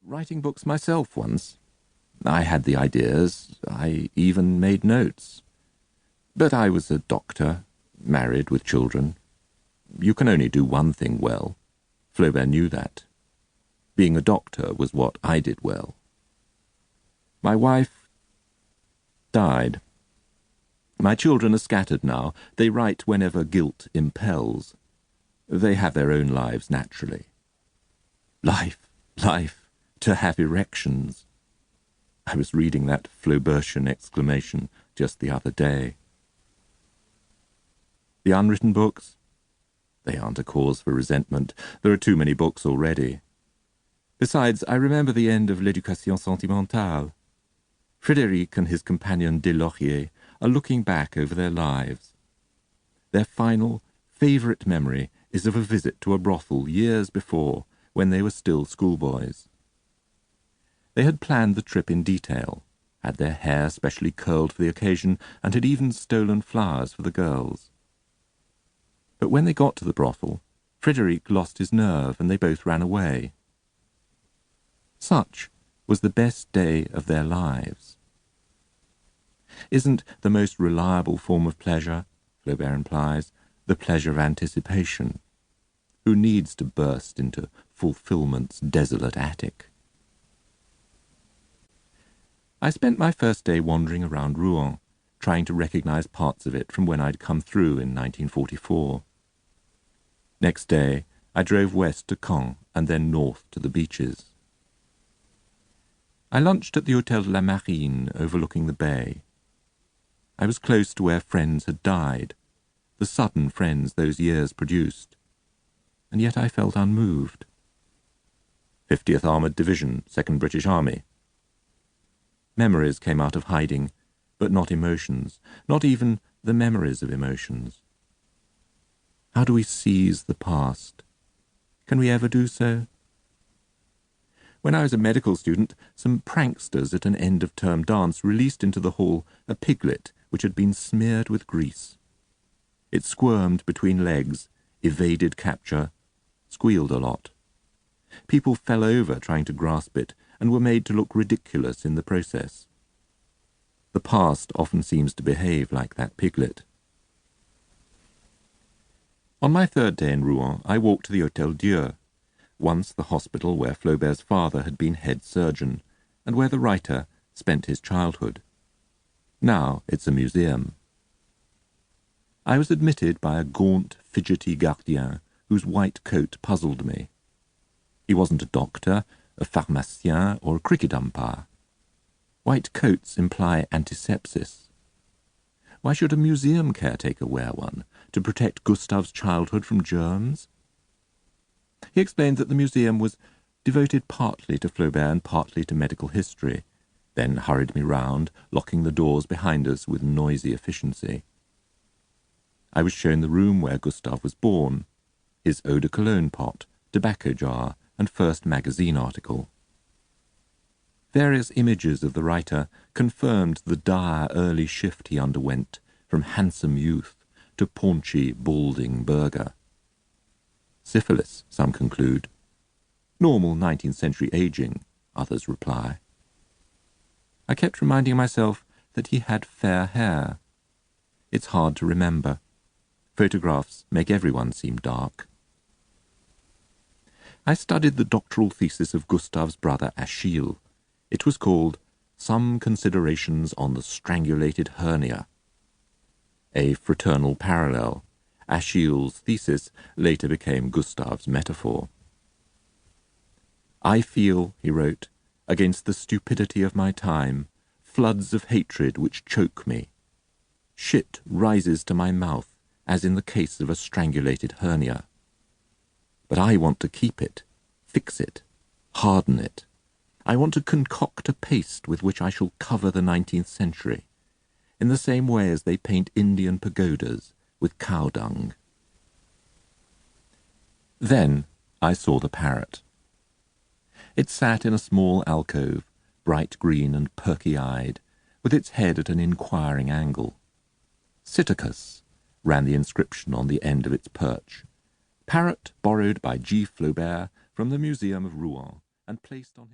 writing books myself once. I had the ideas, I even made notes. But I was a doctor, married with children. You can only do one thing well. Flaubert knew that. Being a doctor was what I did well. My wife died. My children are scattered now. They write whenever guilt impels. They have their own lives naturally. Life, to have erections. I was reading that Flaubertian exclamation just the other day. The unwritten books? They aren't a cause for resentment. There are too many books already. Besides, I remember the end of L'Éducation Sentimentale. Frédéric and his companion Deslauriers are looking back over their lives. Their final, favourite memory is of a visit to a brothel years before, when they were still schoolboys. They had planned the trip in detail, had their hair specially curled for the occasion, and had even stolen flowers for the girls. But when they got to the brothel, Frédéric lost his nerve and they both ran away. Such was the best day of their lives. Isn't the most reliable form of pleasure, Flaubert implies, the pleasure of anticipation? Who needs to burst into fulfilment's desolate attic? I spent my first day wandering around Rouen, trying to recognize parts of it from when I'd come through in 1944. Next day, I drove west to Caen and then north to the beaches. I lunched at the Hôtel de la Marine overlooking the bay. I was close to where friends had died, the sudden friends those years produced, and yet I felt unmoved. 50th Armoured Division, 2nd British Army. Memories came out of hiding, but not emotions, not even the memories of emotions. How do we seize the past? Can we ever do so? When I was a medical student, some pranksters at an end-of-term dance released into the hall a piglet which had been smeared with grease. It squirmed between legs, evaded capture, squealed a lot. People fell over trying to grasp it and were made to look ridiculous in the process. The past often seems to behave like that piglet. On my third day in Rouen, I walked to the Hôtel Dieu, once the hospital where Flaubert's father had been head surgeon, and where the writer spent his childhood. Now it's a museum. I was admitted by a gaunt, fidgety gardien whose white coat puzzled me. He wasn't a doctor, a pharmacien, or a cricket umpire. White coats imply antisepsis. Why should a museum caretaker wear one? To protect Gustave's childhood from germs? He explained that the museum was devoted partly to Flaubert and partly to medical history, then hurried me round, locking the doors behind us with noisy efficiency. I was shown the room where Gustave was born, his eau de cologne pot, tobacco jar, and first magazine article. Various images of the writer confirmed the dire early shift he underwent from handsome youth to paunchy, balding burgher. Syphilis, some conclude. Normal 19th century aging, others reply. I kept reminding myself that he had fair hair. It's hard to remember. Photographs make everyone seem dark. I studied the doctoral thesis of Gustave's brother Achille. It was called Some Considerations on the Strangulated Hernia. A fraternal parallel. Achille's thesis later became Gustave's metaphor. I feel, he wrote, against the stupidity of my time, floods of hatred which choke me. Shit rises to my mouth, as in the case of a strangulated hernia. But I want to keep it, fix it, harden it. I want to concoct a paste with which I shall cover the 19th century, in the same way as they paint Indian pagodas with cow dung. Then I saw the parrot. It sat in a small alcove, bright green and perky-eyed, with its head at an inquiring angle. Siticus, ran the inscription on the end of its perch. Parrot borrowed by G. Flaubert from the Museum of Rouen and placed on his